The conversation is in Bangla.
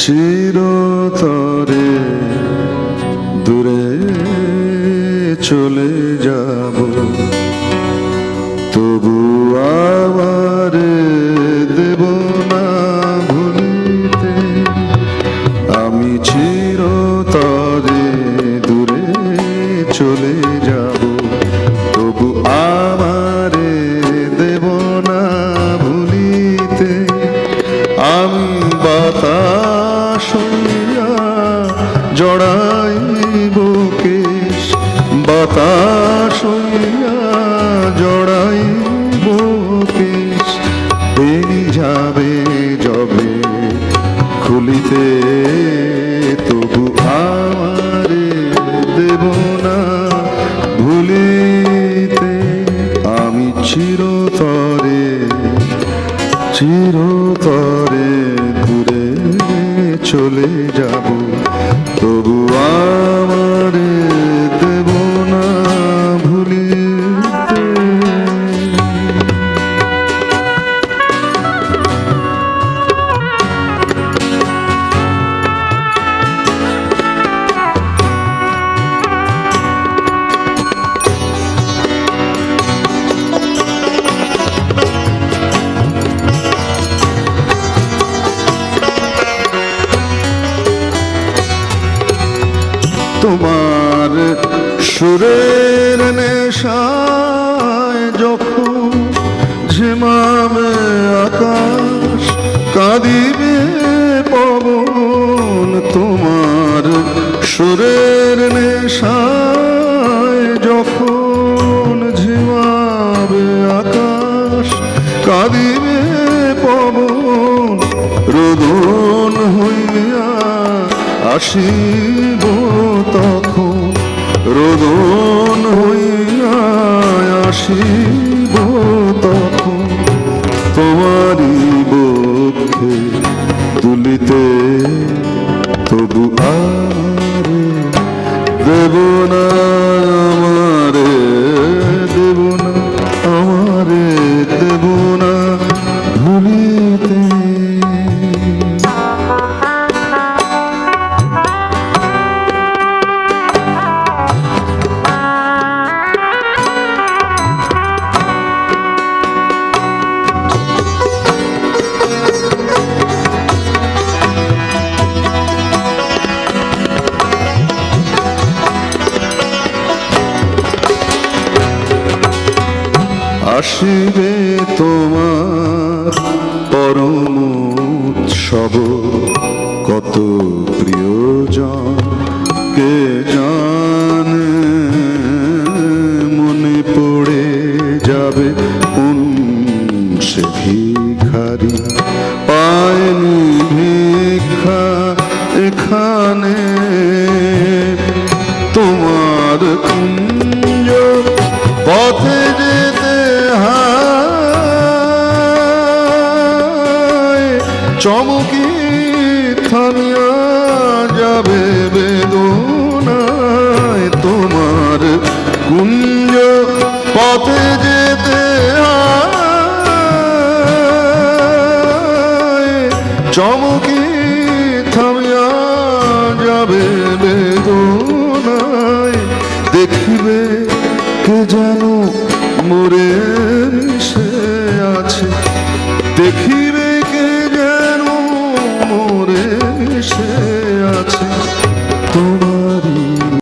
চিরতরে দূরে চলে যাব, তবু আমার দেব না ভুলিতে। আমি চিরতরে দূরে চলে যাব, তবু আমার দেব না ভুলিতে। আমি বাতাস হইয়া জড়াইব কেশ, বাতাস হইয়া জড়াইব কেশ। বেনি যাবে যবে খুলিতে, তবু আমারে দেব না ভুলিতে। আমি চিরতরে চিরতরে দূরে চলে যাব, তবু আমারে দেব না ভুলিতে। তোমার সুরের নেশায় যখন ঝিমাবে আকাশ, কাঁদিবে পবন। তোমার সুরের নেশায় যখন ঝিমাবে আকাশ, কাঁদিবে পবন। রোদন হইয়া আসিব তখন, রোদন হইয়া আসিব তখন। তোমারই বক্ষে তুলিতে, তবু আমারে দেব না, আমারে দেব না, আমারে দেব না ভুলিতে। আসিবে তোমার পরম উৎসব, কত প্রিয়জন কে জানে। মনে পড়ে যাবে কোন সে ভিখারি, পায়নি ভিক্ষা এখানে। তোমার কুঞ্জ পথে যেতে চমকি থামিয়া যাবে বেদনায়। তোমার কুঞ্জ পথে যেতে চমকি থামিয়া যাবে বেদনায়। দেখিবে কে যেন মোরে মিশে আছে, দেখি